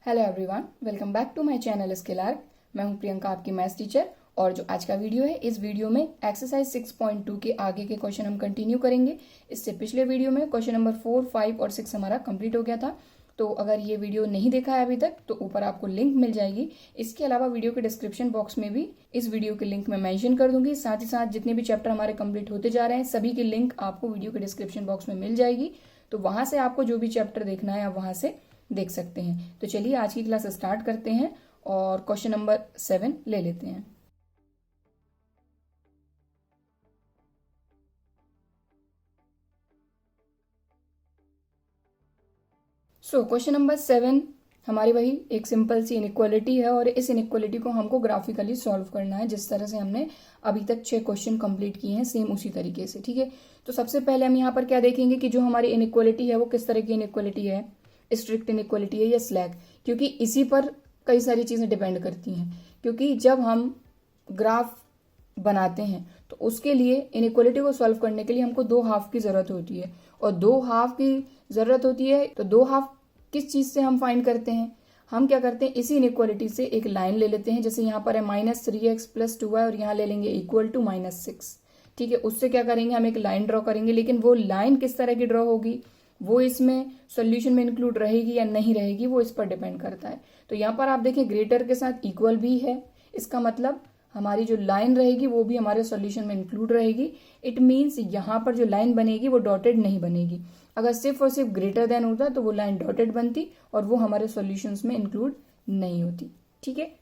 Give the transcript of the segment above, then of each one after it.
Hello everyone, welcome back to my channel Skill Arc. मैं हूं प्रियंका, आपकी मैथ्स टीचर। और जो आज का वीडियो है, इस वीडियो में एक्सरसाइज 6.2 के आगे के क्वेश्चन हम कंटिन्यू करेंगे। इससे पिछले वीडियो में क्वेश्चन नंबर 4, 5 और 6 हमारा कंप्लीट हो गया था। तो अगर ये वीडियो नहीं देखा है अभी तक तो ऊपर आपको लिंक मिल जाएगी। इसके अलावा वीडियो के डिस्क्रिप्शन बॉक्स में भी इस वीडियो के लिंक मैं मेंशन कर दूंगी। साथ ही साथ जितने भी चैप्टर हमारे कंप्लीट होते जा रहे हैं सभी की लिंक आपको वीडियो के डिस्क्रिप्शन बॉक्स में मिल जाएगी। तो वहां से आपको जो भी चैप्टर देखना है आप वहां से देख सकते हैं। तो चलिए आज की क्लास स्टार्ट करते हैं और क्वेश्चन नंबर 7 ले लेते हैं। क्वेश्चन नंबर 7 हमारी वही एक सिंपल सी इनइक्वालिटी है और इस इनइक्वालिटी को हमको ग्राफिकली सॉल्व करना है, जिस तरह से हमने अभी तक 6 क्वेश्चन कंप्लीट किए हैं सेम उसी तरीके से। ठीक है, तो सबसे पहले हम यहाँ पर क्या देखेंगे कि जो हमारी इनइक्वालिटी है वो किस तरह की इनइक्वालिटी है, स्ट्रिक्ट इनइक्वालिटी है या स्लैक, क्योंकि इसी पर कई सारी चीजें डिपेंड करती हैं। क्योंकि जब हम ग्राफ बनाते हैं तो उसके लिए इनइक्वालिटी को सॉल्व करने के लिए हमको 2 हाफ की जरूरत होती है, और 2 हाफ की जरूरत होती है। तो 2 हाफ किस चीज से हम फाइंड करते हैं, हम क्या करते हैं, इसी इनइक्वालिटी से एक लाइन ले लेते हैं। जैसे यहाँ पर है -3x + 2y और यहाँ ले लेंगे इक्वल टू -6। ठीक है, उससे क्या करेंगे, हम एक लाइन ड्रॉ करेंगे। लेकिन वो लाइन किस तरह की ड्रॉ होगी, वो इसमें सॉल्यूशन में इंक्लूड रहेगी या नहीं रहेगी, वो इस पर डिपेंड करता है। तो यहाँ पर आप देखें ग्रेटर के साथ इक्वल भी है, इसका मतलब हमारी जो लाइन रहेगी वो भी हमारे सॉल्यूशन में इंक्लूड रहेगी। इट मीन्स यहाँ पर जो लाइन बनेगी वो डॉटेड नहीं बनेगी। अगर सिर्फ और सिर्फ ग्रेटर देन होता तो वो लाइन डॉटेड बनती और वो हमारे सॉल्यूशंस में इंक्लूड नहीं होती। ठीक है,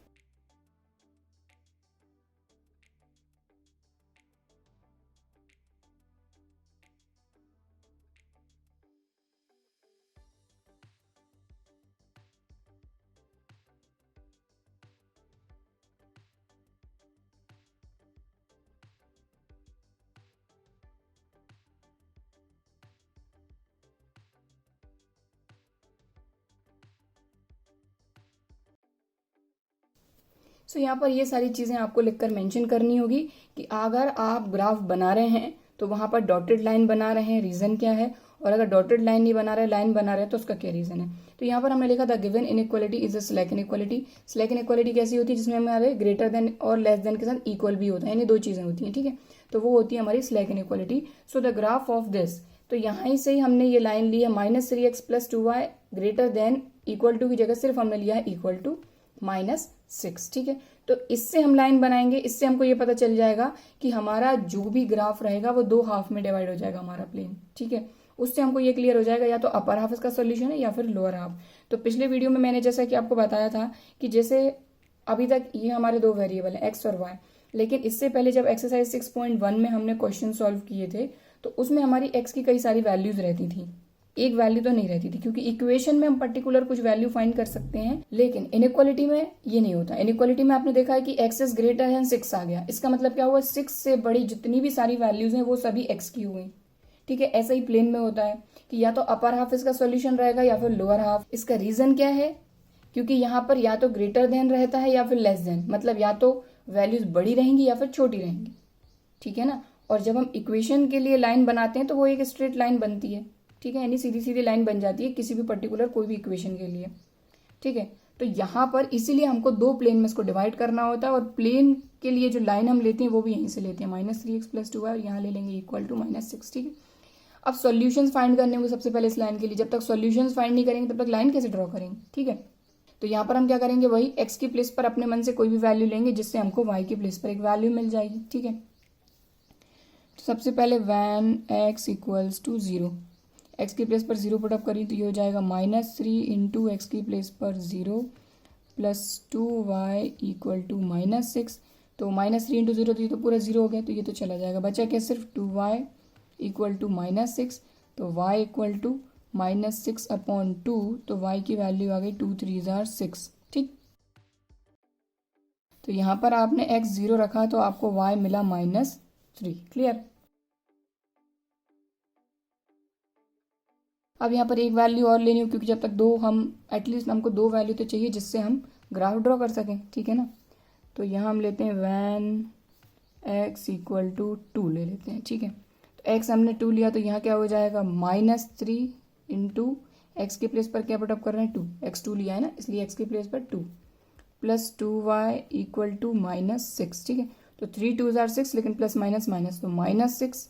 सो यहाँ पर ये सारी चीजें आपको लिखकर मेंशन करनी होगी कि अगर आप ग्राफ बना रहे हैं तो वहां पर डॉटेड लाइन बना रहे हैं, रीजन क्या है, और अगर डॉटेड लाइन नहीं बना रहे, लाइन बना रहे हैं तो उसका क्या रीजन है। तो यहाँ पर हमने लिखा था given inequality is a slack inequality. Slack inequality कैसी होती है, जिसमें हमारे ग्रेटर देन और लेस देन के साथ इक्वल भी होता है, यानी 2 चीजें होती हैं। ठीक है, तो वो होती है हमारी slack inequality. So the graph of this, तो यहाँ से ही हमने ये लाइन ली है -3x + 2y greater than equal to की जगह सिर्फ हमने लिया है इक्वल टू -6। ठीक है, तो इससे हम लाइन बनाएंगे। इससे हमको ये पता चल जाएगा कि हमारा जो भी ग्राफ रहेगा वो 2 हाफ में डिवाइड हो जाएगा हमारा प्लेन। ठीक है, उससे हमको ये क्लियर हो जाएगा या तो अपर हाफ इसका सोल्यूशन है या फिर लोअर हाफ। तो पिछले वीडियो में मैंने जैसा कि आपको बताया था कि जैसे अभी तक ये हमारे 2 वेरिएबल है एक्स और वाई, लेकिन इससे पहले जब एक्सरसाइज 6.1 में हमने क्वेश्चन सॉल्व किए थे तो उसमें हमारी एक्स की कई सारी वैल्यूज रहती थी, एक वैल्यू तो नहीं रहती थी। क्योंकि इक्वेशन में हम पर्टिकुलर कुछ वैल्यू फाइंड कर सकते हैं, लेकिन इनइक्वालिटी में ये नहीं होता। इनइक्वालिटी में आपने देखा है कि एक्स इज ग्रेटर देन 6 आ गया, इसका मतलब क्या हुआ, 6 से बड़ी जितनी भी सारी वैल्यूज हैं वो सभी एक्स की हुई। ठीक है, ऐसा ही प्लेन में होता है कि या तो अपर हाफ इसका सोल्यूशन रहेगा या फिर लोअर हाफ। इसका रीजन क्या है, क्योंकि यहाँ पर या तो ग्रेटर देन रहता है या फिर लेस देन, मतलब या तो वैल्यूज बड़ी रहेंगी या फिर छोटी रहेंगी। ठीक है ना, और जब हम इक्वेशन के लिए लाइन बनाते हैं तो वो एक स्ट्रेट लाइन बनती है। ठीक है, यानी सीधी सीधी लाइन बन जाती है किसी भी पर्टिकुलर कोई भी इक्वेशन के लिए। ठीक है, तो यहाँ पर इसीलिए हमको 2 प्लेन में इसको डिवाइड करना होता है, और प्लेन के लिए जो लाइन हम लेते हैं वो भी यहीं से लेते हैं, -3x + 2y और यहाँ ले लेंगे इक्वल टू -6। ठीक है, अब सॉल्यूशंस फाइंड करने होंगे सबसे पहले इस लाइन के लिए। जब तक सॉल्यूशंस फाइंड नहीं करेंगे तब तक लाइन कैसे ड्रॉ करेंगे। ठीक है, तो यहाँ पर हम क्या करेंगे, वही एक्स की प्लेस पर अपने मन से कोई भी वैल्यू लेंगे जिससे हमको वाई की प्लेस पर एक वैल्यू मिल जाएगी। ठीक है, तो सबसे पहले when x = 0, एक्स की प्लेस पर 0 पुटअप करी तो ये हो जाएगा -3 इंटू एक्स की प्लेस पर 0 + 2y = -6। तो -3 इंटू 0 तो ये तो पूरा 0 हो गया, तो ये तो चला जाएगा, बचा क्या, सिर्फ 2y = -6। तो y = -6/2, तो y की वैल्यू आ गई 2 3 = 6। ठीक, तो यहाँ पर आपने x 0 रखा तो आपको y मिला -3। क्लियर। अब यहाँ पर एक वैल्यू और लेनी हो, क्योंकि जब तक 2 हम एटलीस्ट हमको 2 वैल्यू तो चाहिए जिससे हम ग्राफ ड्रॉ कर सकें। ठीक है ना, तो यहाँ हम लेते हैं when x = 2 ले लेते हैं। ठीक है, तो x हमने 2 लिया तो यहाँ क्या हो जाएगा, -3 इंटू एक्स के प्लेस पर क्या पुट अप कर रहे हैं 2, x2 लिया है ना, इसलिए एक्स के प्लेस पर 2 प्लस 2y इक्वल टू -6, ठीक है। तो 3 2s are 6, लेकिन प्लस माइनस माइनस, तो -6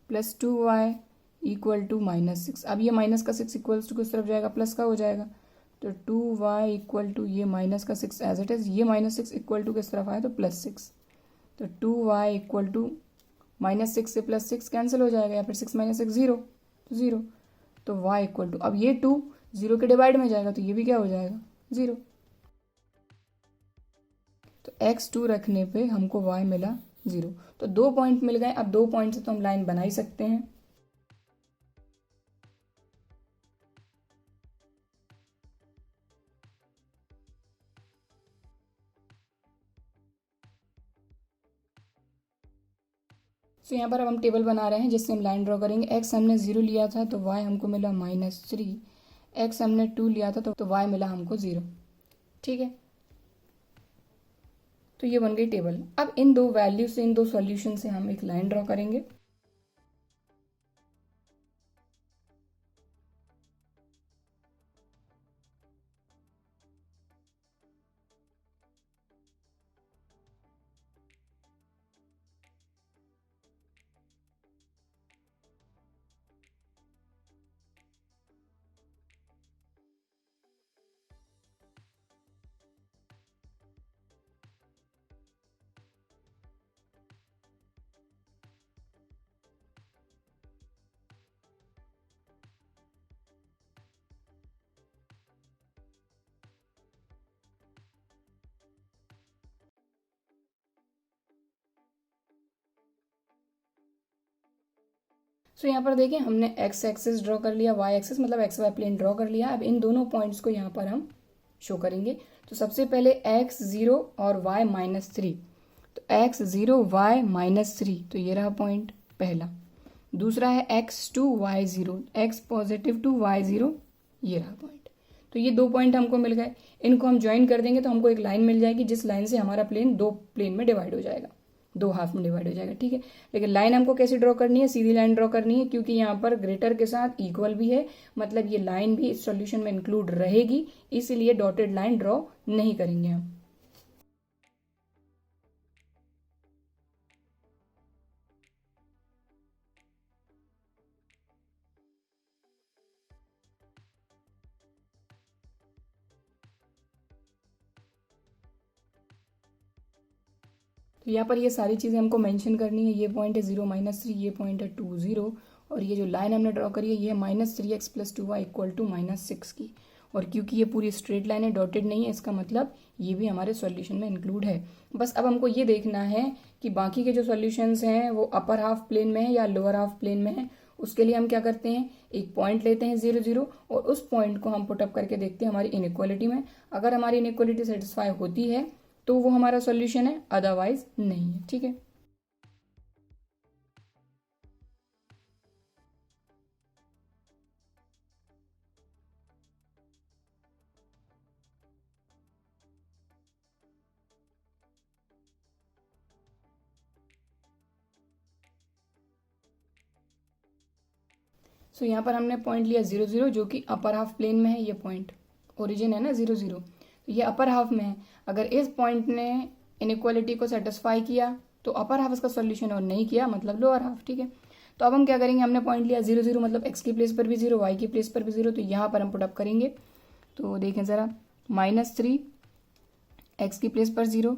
प्लस 2y इक्वल टू -6। अब ये माइनस का 6 इक्वल्स टू किस तरफ जाएगा, प्लस का हो जाएगा। तो 2y इक्वल टू ये माइनस का 6 एज इट इज, ये -6 इक्वल टू किस तरफ आया, तो +6। तो 2y इक्वल टू -6 से +6 कैंसिल हो जाएगा, या फिर 6 - 6 0, तो 0। तो y इक्वल टू, अब ये 2 0 के डिवाइड में जाएगा, तो ये भी क्या हो जाएगा 0। तो x2 रखने पे हमको y मिला 0। तो 2 पॉइंट मिल गए। अब 2 पॉइंट से तो हम लाइन बना ही सकते हैं। तो यहाँ पर अब हम टेबल बना रहे हैं जिससे हम लाइन ड्रॉ करेंगे। x हमने 0 लिया था तो y हमको मिला -3, x हमने 2 लिया था तो y मिला हमको 0, ठीक है। तो ये बन गई टेबल। अब इन दो वैल्यू से, इन दो सॉल्यूशन से हम एक लाइन ड्रॉ करेंगे। सो यहाँ पर देखिए हमने x एक्सिस ड्रॉ कर लिया, y एक्सिस मतलब एक्स वाई प्लेन ड्रॉ कर लिया। अब इन दोनों पॉइंट्स को यहाँ पर हम शो करेंगे। तो सबसे पहले x 0 और y -3, तो x 0 y -3, तो ये रहा पॉइंट पहला। दूसरा है x2 y 0, x +2 y 0, ये रहा पॉइंट। तो ये 2 पॉइंट हमको मिल गए। इनको हम ज्वाइन कर देंगे तो हमको एक लाइन मिल जाएगी, जिस लाइन से हमारा प्लेन 2 प्लेन में डिवाइड हो जाएगा, 2 हाफ में डिवाइड हो जाएगा, ठीक है। लेकिन लाइन हमको कैसे ड्रॉ करनी है, सीधी लाइन ड्रॉ करनी है, क्योंकि यहाँ पर ग्रेटर के साथ इक्वल भी है, मतलब ये लाइन भी इस सॉल्यूशन में इंक्लूड रहेगी, इसीलिए डॉटेड लाइन ड्रॉ नहीं करेंगे हम। तो यहाँ पर ये सारी चीज़ें हमको मेंशन करनी है। ये पॉइंट है 0 -3, ये पॉइंट है 2 0, और ये जो लाइन हमने ड्रॉ करी है ये है -3x + 2y इक्वल टू -6 की। और क्योंकि ये पूरी स्ट्रेट लाइन है, डॉटेड नहीं है, इसका मतलब ये भी हमारे सॉल्यूशन में इंक्लूड है। बस अब हमको ये देखना है कि बाकी के जो सॉल्यूशंस हैं वो अपर हाफ प्लेन में है या लोअर हाफ प्लेन में है। उसके लिए हम क्या करते हैं, एक पॉइंट लेते हैं 0 0, और उस पॉइंट को हम पुटअप करके देखते हैं हमारी इनइक्वालिटी में। अगर हमारी इनइक्वालिटी सेटिस्फाई होती है तो वो हमारा सॉल्यूशन है, अदरवाइज नहीं है, ठीक है। सो यहाँ पर हमने पॉइंट लिया 0 0, जो कि अपर हाफ प्लेन में है। ये पॉइंट ओरिजिन है ना 0 0, तो ये अपर हाफ में है। अगर इस पॉइंट ने इनइक्वालिटी को सेटिस्फाई किया तो अपर हाफ इसका सॉल्यूशन, और नहीं किया मतलब लोअर हाफ, ठीक है। तो अब हम क्या करेंगे, हमने पॉइंट लिया 0 0, मतलब एक्स की प्लेस पर भी 0, वाई की प्लेस पर भी 0, तो यहाँ पर हम पुटअप करेंगे। तो देखें ज़रा, -3 एक्स की प्लेस पर 0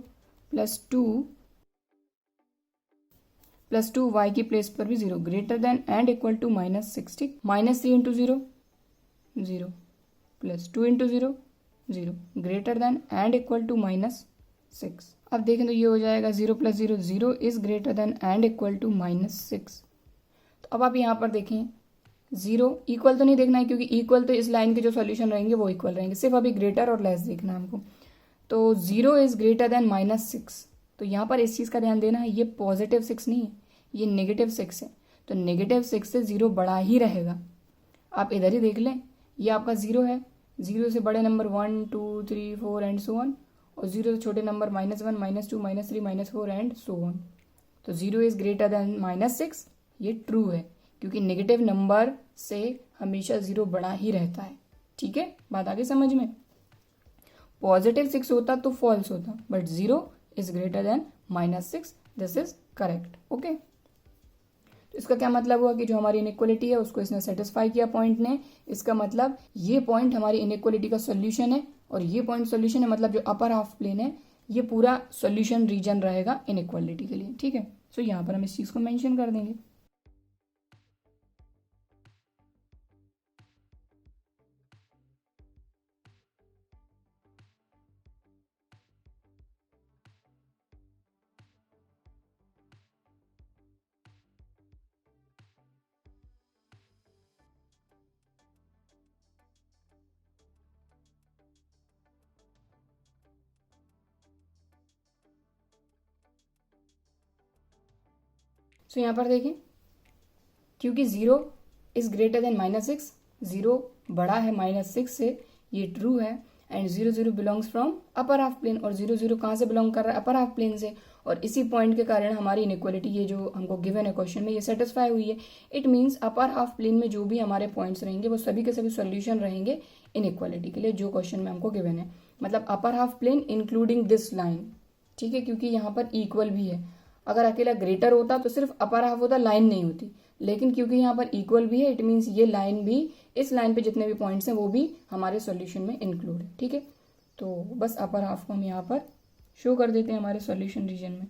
+2 वाई की प्लेस पर भी 0, greater than and equal to -60, -3 into 0 0, +2 into 0 0, greater than and equal to -6। अब देखें तो ये हो जाएगा 0 + 0 0 is greater than and equal to -6। तो अब आप यहाँ पर देखें, 0 इक्वल तो नहीं देखना है, क्योंकि इक्वल तो इस लाइन के जो सॉल्यूशन रहेंगे वो इक्वल रहेंगे, सिर्फ अभी ग्रेटर और लेस देखना है हमको। तो 0 इज ग्रेटर देन -6, तो यहाँ पर इस चीज़ का ध्यान देना है, ये +6 नहीं है, ये -6 है। तो -6 से 0 बड़ा ही रहेगा। आप इधर ही देख लें, ये आपका 0 है, 0 से बड़े नंबर 1 2 3 4 एंड सो ऑन, और 0 से छोटे नंबर -1 -2 -3 -4 एंड सो ऑन। तो 0 इज ग्रेटर देन -6, ये ट्रू है, क्योंकि नेगेटिव नंबर से हमेशा 0 बड़ा ही रहता है। ठीक है, बात आगे समझ में। पॉजिटिव 6 होता तो फॉल्स होता, but 0 is greater then -6, this is correct. Okay, तो इसका क्या मतलब हुआ कि जो हमारी इनइक्वालिटी है उसको इसने सेटिस्फाई किया पॉइंट ने। इसका मतलब ये पॉइंट हमारी इनइक्वालिटी का सोल्यूशन है, और ये पॉइंट सोल्यूशन है, मतलब जो अपर हाफ प्लेन है ये पूरा सोल्यूशन रीजन रहेगा इनइक्वालिटी के लिए। ठीक है, सो यहाँ पर हम इस चीज को मेंशन कर देंगे। सो यहाँ पर देखें, क्योंकि 0 इज ग्रेटर देन -6, 0 बड़ा है -6 से, ये ट्रू है। And 0 0 belongs from upper half plane, और 0 0 कहाँ से बिलोंग कर रहा है? अपर हाफ प्लेन से। और इसी पॉइंट के कारण हमारी इनइक्वालिटी, ये जो हमको गिवन है क्वेश्चन में, ये सेटिस्फाई हुई है। It means upper half plane में जो भी हमारे पॉइंट्स रहेंगे वो सभी के सभी सोल्यूशन रहेंगे इनइक्वालिटी के लिए, जो क्वेश्चन में हमको गिवन है। मतलब upper half plane including this line. ठीक है, क्योंकि यहाँ पर इक्वल भी है। अगर अकेला ग्रेटर होता तो सिर्फ अपर हाफ होता, लाइन नहीं होती। लेकिन क्योंकि यहाँ पर इक्वल भी है, इट मीन्स ये लाइन भी, इस लाइन पे जितने भी पॉइंट्स हैं वो भी हमारे सॉल्यूशन में इंक्लूड है। ठीक है, तो बस अपर हाफ को हम यहाँ पर शो कर देते हैं हमारे सॉल्यूशन रीजन में।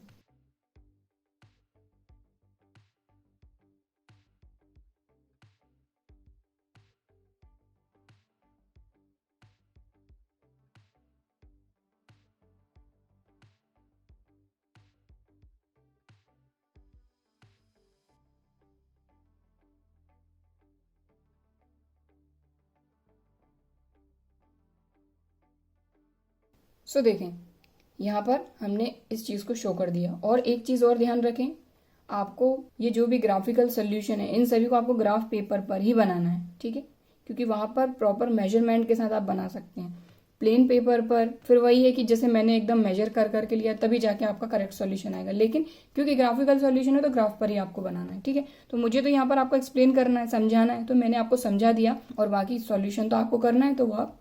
सो देखें, यहाँ पर हमने इस चीज़ को शो कर दिया। और एक चीज़ और ध्यान रखें, आपको ये जो भी ग्राफिकल सोल्यूशन है इन सभी को आपको ग्राफ पेपर पर ही बनाना है। ठीक है, क्योंकि वहाँ पर प्रॉपर मेजरमेंट के साथ आप बना सकते हैं। प्लेन पेपर पर फिर वही है कि जैसे मैंने एकदम मेजर कर करके लिया तभी जाके आपका करेक्ट सॉल्यूशन आएगा, लेकिन क्योंकि ग्राफिकल सॉल्यूशन है तो ग्राफ पर ही आपको बनाना है। ठीक है, तो मुझे तो यहाँ पर आपको एक्सप्लेन करना है, समझाना है, तो मैंने आपको समझा दिया, और बाकी सॉल्यूशन तो आपको करना है, तो वो आप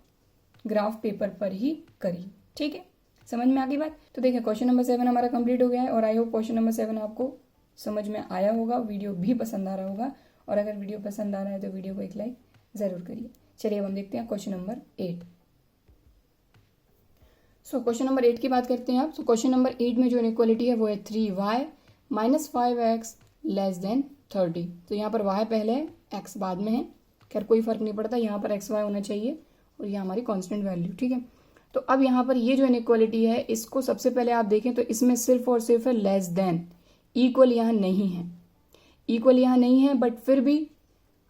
ग्राफ पेपर पर ही करिए। ठीक है, समझ में आ गई बात? तो देखिए, क्वेश्चन नंबर 7 हमारा कंप्लीट हो गया है, और आई होप क्वेश्चन नंबर 7 आपको समझ में आया होगा, वीडियो भी पसंद आ रहा होगा। और अगर वीडियो पसंद आ रहा है तो वीडियो को एक लाइक जरूर करिए। चलिए अब हम देखते हैं question number 8। So question number 8 की बात करते हैं आप। तो क्वेश्चन नंबर 8 में जो इनइक्वालिटी है वो है 3y - 5x < 30। तो यहाँ पर y पहले है, x बाद में है। खैर कोई फर्क नहीं पड़ता, यहाँ पर xy होना चाहिए, और ये हमारी कांस्टेंट वैल्यू। ठीक है, तो अब यहाँ पर ये जो इनइक्वालिटी है, इसको सबसे पहले आप देखें तो इसमें सिर्फ और सिर्फ है लेस देन, इक्वल यहाँ नहीं है। इक्वल यहाँ नहीं है, बट फिर भी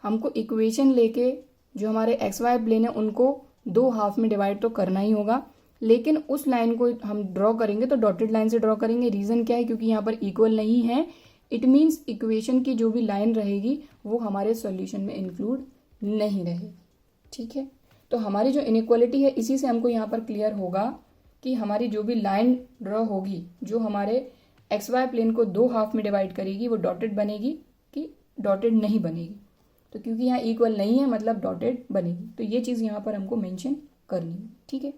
हमको इक्वेशन लेके जो हमारे एक्स वाई प्लेन है उनको 2 हाफ में डिवाइड तो करना ही होगा। लेकिन उस लाइन को हम ड्रॉ करेंगे तो डॉटेड लाइन से ड्रॉ करेंगे। रीजन क्या है? क्योंकि यहाँ पर इक्वल नहीं है। इट मीन्स इक्वेशन की जो भी लाइन रहेगी वो हमारे सॉल्यूशन में इंक्लूड नहीं रहेगी। ठीक है, तो हमारी जो इनइक्वालिटी है इसी से हमको यहाँ पर क्लियर होगा कि हमारी जो भी लाइन ड्रॉ होगी जो हमारे एक्स वाई प्लेन को 2 हाफ में डिवाइड करेगी वो डॉटेड बनेगी कि डॉटेड नहीं बनेगी। तो क्योंकि यहाँ इक्वल नहीं है मतलब डॉटेड बनेगी। तो ये चीज़ यहाँ पर हमको मेंशन करनी है। ठीक है,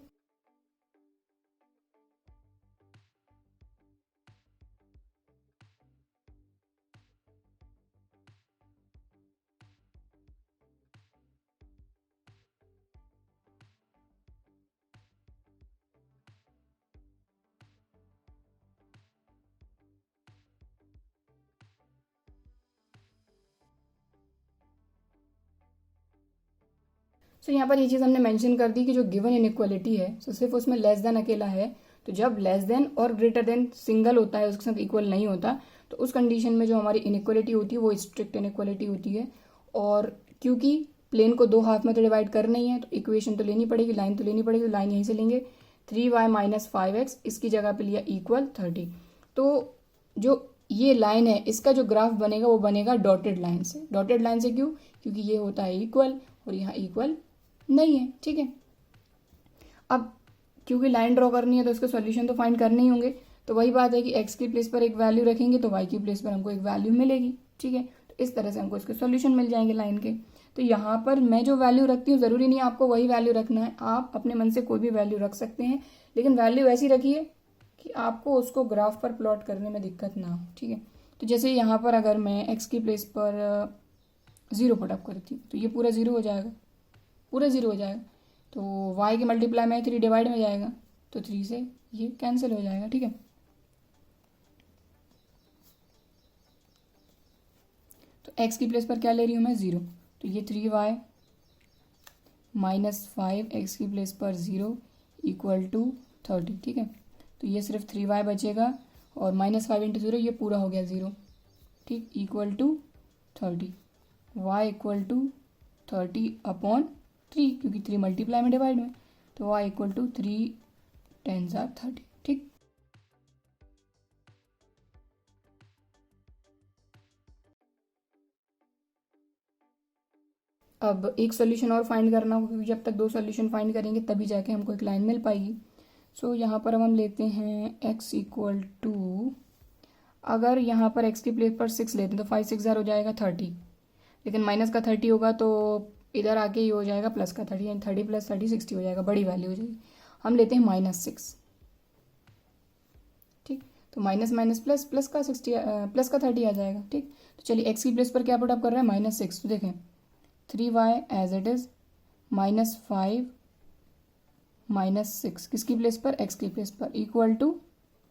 सो यहाँ पर ये चीज़ हमने मेंशन कर दी कि जो गिवन इनइक्वालिटी है तो सिर्फ उसमें लेस देन अकेला है। तो जब लेस देन और ग्रेटर देन सिंगल होता है, उसके साथ इक्वल नहीं होता, तो उस कंडीशन में जो हमारी इनइक्वालिटी होती है वो स्ट्रिक्ट इनइक्वालिटी होती है। और क्योंकि प्लेन को 2 हाफ में तो डिवाइड करना ही है तो इक्वेशन तो लेनी पड़ेगी, लाइन तो लेनी पड़ेगी। तो लाइन यहीं से लेंगे 3y - 5x, इसकी जगह पे लिया इक्वल 30। तो जो ये लाइन है इसका जो ग्राफ बनेगा वो बनेगा डॉटेड लाइन से। डॉटेड लाइन से क्यों? क्योंकि ये होता है इक्वल और यहाँ इक्वल नहीं है। ठीक है, अब क्योंकि लाइन ड्रॉ करनी है तो इसके सॉल्यूशन तो फाइंड करने ही होंगे। तो वही बात है कि x की प्लेस पर एक वैल्यू रखेंगे तो y की प्लेस पर हमको एक वैल्यू मिलेगी। ठीक है, तो इस तरह से हमको इसके सॉल्यूशन मिल जाएंगे लाइन के। तो यहाँ पर मैं जो वैल्यू रखती हूँ ज़रूरी नहीं आपको वही वैल्यू रखना है, आप अपने मन से कोई भी वैल्यू रख सकते हैं, लेकिन वैल्यू ऐसी रखिए कि आपको उसको ग्राफ पर प्लॉट करने में दिक्कत ना हो, ठीक है। तो जैसे यहाँ पर अगर मैं एक्स की प्लेस पर 0 पुटअप करती हूँ तो ये पूरा 0 हो जाएगा, पूरा 0 हो जाएगा। तो वाई के मल्टीप्लाई में 3 डिवाइड में जाएगा, तो 3 से ये कैंसिल हो जाएगा, ठीक है। तो एक्स की प्लेस पर क्या ले रही हूँ मैं 0, तो ये 3y -5 एक्स की प्लेस पर 0 इक्वल टू 30, ठीक है। तो ये सिर्फ 3y बचेगा और -5 इंटू 0 ये पूरा हो गया 0, ठीक, equal to 30, y equal to 30/3, क्योंकि 3 मल्टीप्लाई में डिवाइड में, तो y इक्वल टू 3 10 30, ठीक। अब एक सोल्यूशन और फाइंड करना होगा, क्योंकि जब तक 2 सोल्यूशन फाइंड करेंगे तभी जाके हमको एक लाइन मिल पाएगी। सो यहाँ पर अब हम लेते हैं x इक्वल टू, अगर यहाँ पर x की प्लेस पर 6 लेते हैं तो 5 6 हो जाएगा 30, लेकिन माइनस का 30 होगा तो इधर आके ये हो जाएगा प्लस का 30, यानी 30 + 30 60 हो जाएगा, बड़ी वैल्यू हो जाएगी। हम लेते हैं -6, ठीक। तो माइनस माइनस प्लस, प्लस का 60 प्लस का 30 आ जाएगा, ठीक। तो चलिए एक्स की प्लेस पर क्या पुट अप कर रहे हैं -6, तो देखें 3y एज इट इज़ -5 -6 किसकी प्लेस पर, एक्स की प्लेस पर, इक्वल टू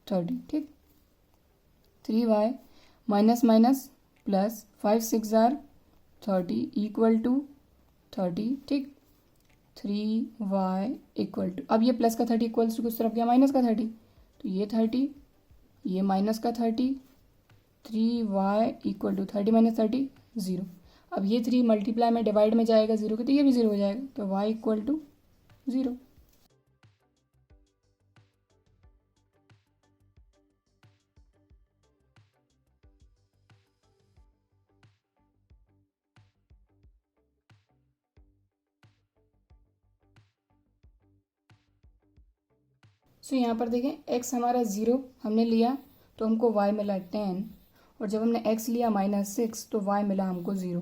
30, ठीक। 3y minus minus plus 5 6 30 equal to 30, ठीक। 3y इक्वल टू, अब ये प्लस का 30 इक्वल्स टू किस तरफ गया, माइनस का 30, तो ये 30, ये माइनस का 30, 3y इक्वल टू 30 - 30 0। अब ये 3 मल्टीप्लाई में डिवाइड में जाएगा 0 के, तो ये भी 0 हो जाएगा, तो y इक्वल टू 0। सो यहाँ पर देखें x हमारा 0 हमने लिया तो हमको y मिला 10, और जब हमने x लिया -6 तो y मिला हमको 0।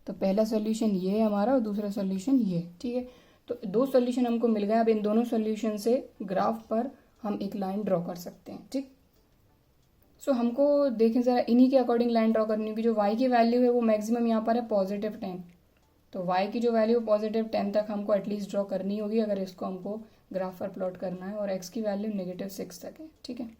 तो पहला सोल्यूशन ये है हमारा और दूसरा सोल्यूशन ये, ठीक है। तो 2 सोल्यूशन हमको मिल गए। अब इन दोनों सोल्यूशन से ग्राफ पर हम एक लाइन ड्रॉ कर सकते हैं, ठीक। सो हमको देखें ज़रा इन्हीं के अकॉर्डिंग लाइन ड्रॉ करनी होगी। जो y की वैल्यू है वो मैक्सिमम यहाँ पर है +10, तो y की जो वैल्यू +10 तक हमको एटलीस्ट ड्रॉ करनी होगी अगर इसको हमको ग्राफ पर प्लॉट करना है, और x की वैल्यू -6 तक है, ठीक है।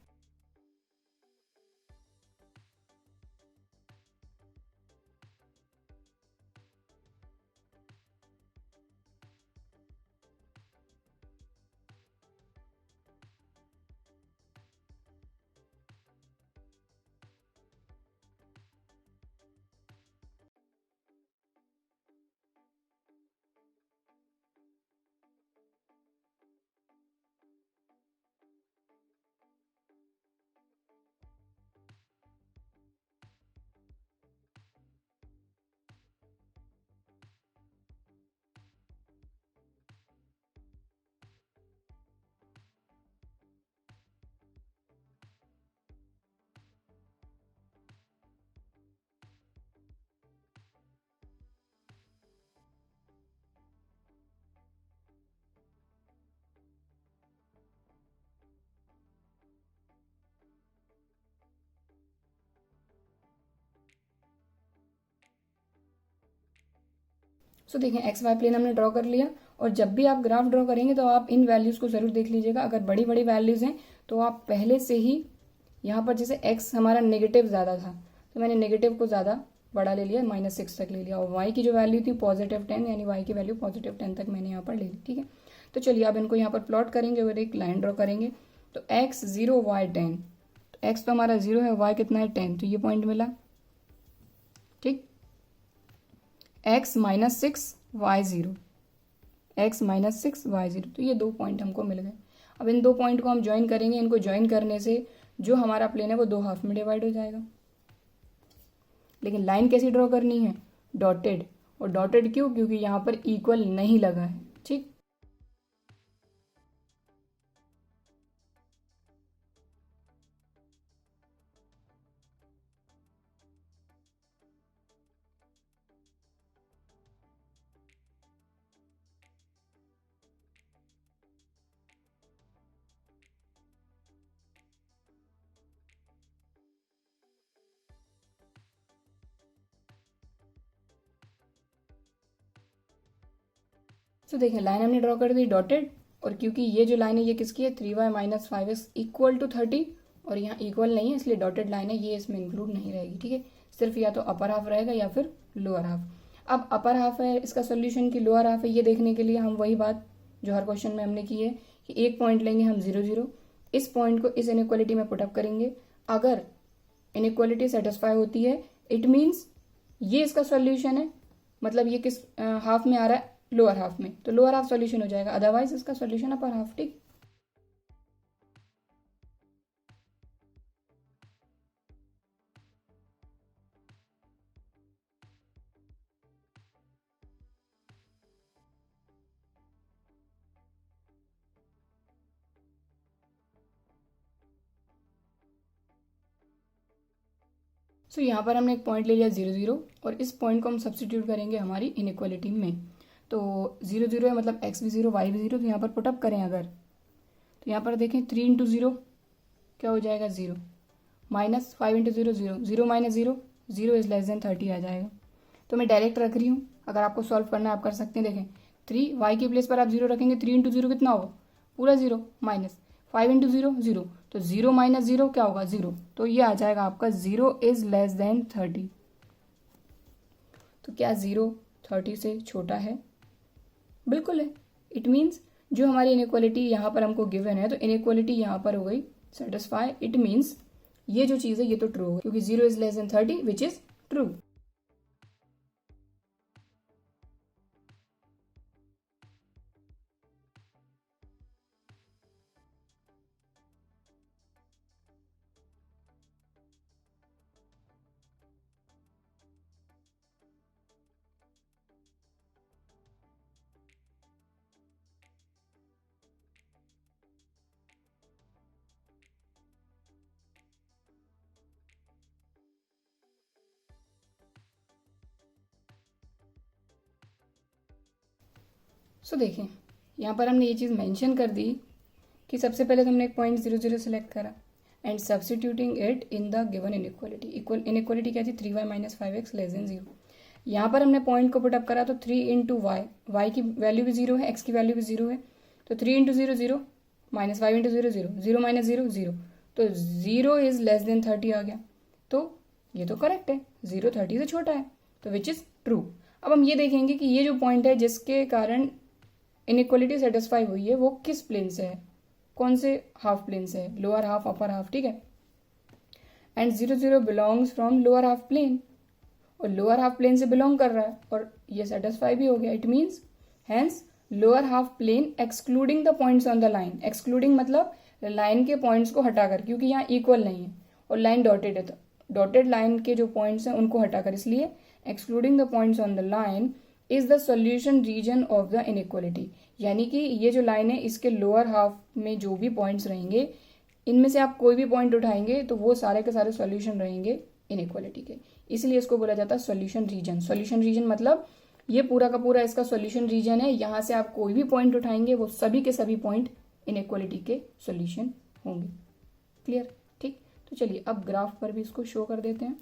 सो देखें एक्स वाई प्लेन हमने ड्रॉ कर लिया, और जब भी आप ग्राफ ड्रॉ करेंगे तो आप इन वैल्यूज़ को ज़रूर देख लीजिएगा। अगर बड़ी बड़ी वैल्यूज़ हैं तो आप पहले से ही यहाँ पर, जैसे एक्स हमारा नेगेटिव ज़्यादा था तो मैंने नेगेटिव को ज़्यादा बड़ा ले लिया, -6 तक ले लिया, और वाई की जो वैल्यू थी +10, यानी वाई की वैल्यू +10 तक मैंने यहाँ पर ले ली, ठीक है। तो चलिए अब इनको यहाँ पर प्लॉट करेंगे और एक लाइन ड्रॉ करेंगे। तो x 0 y 10, तो x तो हमारा 0 है, y कितना है 10, तो ये पॉइंट मिला, ठीक। x -6 y 0, x -6 y 0, तो ये 2 पॉइंट हमको मिल गए। अब इन 2 पॉइंट को हम ज्वाइन करेंगे। इनको ज्वाइन करने से जो हमारा प्लेन है वो 2 हाफ में डिवाइड हो जाएगा। लेकिन लाइन कैसी ड्रॉ करनी है, डॉटेड, और डॉटेड क्यों, क्योंकि यहाँ पर इक्वल नहीं लगा है, ठीक। सो देखें लाइन हमने ड्रॉ कर दी डॉटेड, और क्योंकि ये जो लाइन है ये किसकी है 3y minus 5x equal to 30, और यहाँ इक्वल नहीं है इसलिए डॉटेड लाइन है, ये इसमें इंक्लूड नहीं रहेगी। ठीक है, सिर्फ या तो अपर हाफ रहेगा या फिर लोअर हाफ। अब अपर हाफ है इसका सोल्यूशन की लोअर हाफ है, ये देखने के लिए हम वही बात जो हर क्वेश्चन में हमने की है कि एक पॉइंट लेंगे हम 0 0, इस पॉइंट को इस इनइक्वालिटी में पुटअप करेंगे। अगर इनइक्वालिटी सेटिस्फाई होती है इट मीन्स ये इसका सॉल्यूशन है, मतलब ये किस हाफ में आ रहा है, लोअर हाफ में, तो लोअर हाफ सॉल्यूशन हो जाएगा, अदरवाइज इसका सॉल्यूशन अपर हाफ। ठीक, सो यहाँ पर हमने एक पॉइंट ले लिया 0 0, और इस पॉइंट को हम सब्सटीट्यूट करेंगे हमारी इनइक्वालिटी में। तो 0 0 है मतलब x भी 0 y भी 0, तो यहाँ पर पुटअप करें अगर, तो यहाँ पर देखें 3 इंटू 0 क्या हो जाएगा 0, minus 5 into 0 0, 0 minus 0 0 is less than 30 आ जाएगा। तो मैं डायरेक्ट रख रही हूँ, अगर आपको सॉल्व करना है आप कर सकते हैं। देखें 3 y के प्लेस पर आप 0 रखेंगे, 3 इंटू 0 कितना होगा पूरा 0, माइनस 5 इंटू 0 0, तो 0 माइनस 0 क्या होगा 0, तो ये आ जाएगा आपका 0 इज लेस देन 30। तो क्या 0 30 से छोटा है? बिल्कुल है। इट मीन्स जो हमारी इनइक्वालिटी यहाँ पर हमको गिवन है, तो इनइक्वालिटी यहाँ पर हो गई सेटिस्फाई। इट मीन्स ये जो चीज़ है ये तो ट्रू है, क्योंकि 0 is less than 30 which is true. So देखें यहाँ पर हमने ये चीज़ मेंशन कर दी कि सबसे पहले तो हमने एक पॉइंट 0 0 सेलेक्ट करा and substituting it in the given inequality. Inequality क्या थी 3y minus 5x less than 0। यहाँ पर हमने पॉइंट को पुटअप करा तो 3 इंटू वाई की वैल्यू भी 0 है, x की वैल्यू भी 0 है, तो 3 इंटू 0 0 माइनस 5 इंटू 0 0, 0 माइनस 0 0, तो 0 इज लेस देन 30 आ गया। तो ये तो करेक्ट है, 0 30 से छोटा है, तो विच इज ट्रू। अब हम ये देखेंगे कि ये जो पॉइंट है जिसके कारण इनइक्वालिटी सेटिस्फाई हुई है वो किस प्लेन से है, कौन से हाफ प्लेन से है, लोअर हाफ अपर हाफ। ठीक है, and 0 0 belongs from lower half plane, और लोअर हाफ प्लेन से बिलोंग कर रहा है और ये सेटिस्फाई भी हो गया। It means hence lower half plane excluding the points on the line. Excluding मतलब लाइन के पॉइंट्स को हटाकर, क्योंकि यहाँ इक्वल नहीं है और लाइन डॉटेड है, तो डॉटेड लाइन के जो पॉइंट्स हैं उनको हटाकर, इसलिए excluding the points on the line is the solution region of the inequality. यानी कि ये जो लाइन है इसके लोअर हाफ में जो भी पॉइंट्स रहेंगे, इनमें से आप कोई भी पॉइंट उठाएंगे तो वो सारे के सारे सॉल्यूशन रहेंगे इनइक्वालिटी के, इसलिए इसको बोला जाता है सॉल्यूशन रीजन। सॉल्यूशन रीजन मतलब ये पूरा का पूरा इसका सॉल्यूशन रीजन है, यहाँ से आप कोई भी पॉइंट उठाएंगे वो सभी के सभी पॉइंट इनइक्वालिटी के सॉल्यूशन होंगे। क्लियर? ठीक, तो चलिए अब ग्राफ पर भी इसको शो कर देते हैं।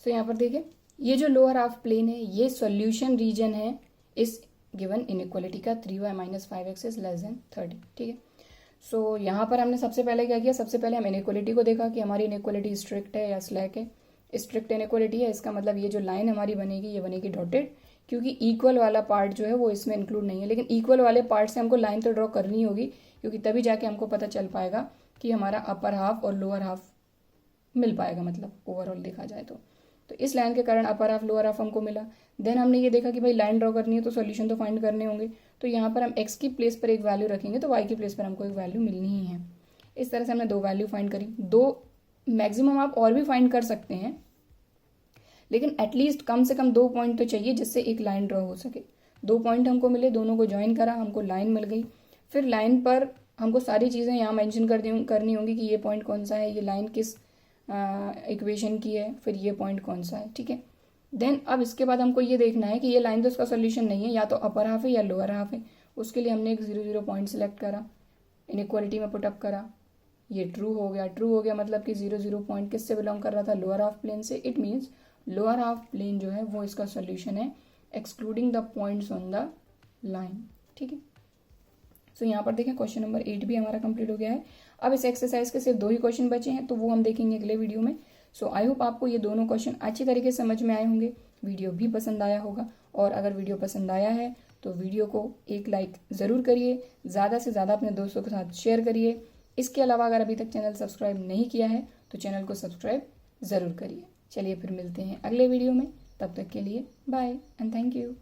तो यहाँ पर देखिए ये जो लोअर हाफ प्लेन है ये सॉल्यूशन रीजन है इस गिवन इनइक्वालिटी का 3y minus 5x is less than 30। ठीक है, सो यहाँ पर हमने सबसे पहले क्या किया, सबसे पहले हम इनइक्वालिटी को देखा कि हमारी इनइक्वालिटी स्ट्रिक्ट है या स्लैक है। स्ट्रिक्ट इनइक्वालिटी है, इसका मतलब ये जो लाइन हमारी बनेगी ये बनेगी डॉटेड, क्योंकि इक्वल वाला पार्ट जो है वो इसमें इंक्लूड नहीं है। लेकिन इक्वल वाले पार्ट से हमको लाइन तो ड्रॉ करनी होगी, क्योंकि तभी जाके हमको पता चल पाएगा कि हमारा अपर हाफ और लोअर हाफ मिल पाएगा, मतलब ओवरऑल देखा जाए तो इस लाइन के कारण अपर हाफ लोअर हाफ हमको मिला। देन हमने ये देखा कि भाई लाइन ड्रॉ करनी है तो सॉल्यूशन तो फाइंड करने होंगे, तो यहाँ पर हम x की प्लेस पर एक वैल्यू रखेंगे तो y की प्लेस पर हमको एक वैल्यू मिलनी ही है। इस तरह से हमने 2 वैल्यू फाइंड करी। 2 मैक्सिमम आप और भी फाइंड कर सकते हैं, लेकिन एटलीस्ट कम से कम 2 पॉइंट तो चाहिए जिससे एक लाइन ड्रॉ हो सके। 2 पॉइंट हमको मिले, दोनों को ज्वाइन करा, हमको लाइन मिल गई। फिर लाइन पर हमको सारी चीज़ें यहाँ मेंशन करनी होंगी कि ये पॉइंट कौन सा है, ये लाइन किस इक्वेशन की है, फिर ये पॉइंट कौन सा है, ठीक है। देन अब इसके बाद हमको ये देखना है कि ये लाइन तो इसका सोल्यूशन नहीं है, या तो अपर हाफ है या लोअर हाफ है। उसके लिए हमने एक 0 0 पॉइंट सेलेक्ट करा, इनइक्वालिटी में पुटअप करा, ये ट्रू हो गया। ट्रू हो गया मतलब कि 0 0 पॉइंट किससे बिलोंग कर रहा था, लोअर हाफ प्लेन से। It means lower half plane जो है वो इसका सोल्यूशन है, excluding the points on the line, ठीक है। सो यहाँ पर देखें क्वेश्चन नंबर 8 भी हमारा कंप्लीट हो गया है। अब इस एक्सरसाइज के सिर्फ 2 ही क्वेश्चन बचे हैं, तो वो हम देखेंगे अगले वीडियो में। सो आई होप आपको ये दोनों क्वेश्चन अच्छी तरीके से समझ में आए होंगे, वीडियो भी पसंद आया होगा। और अगर वीडियो पसंद आया है तो वीडियो को एक लाइक ज़रूर करिए, ज़्यादा से ज़्यादा अपने दोस्तों के साथ शेयर करिए। इसके अलावा अगर अभी तक चैनल सब्सक्राइब नहीं किया है तो चैनल को सब्सक्राइब ज़रूर करिए। चलिए फिर मिलते हैं अगले वीडियो में, तब तक के लिए बाय एंड थैंक यू।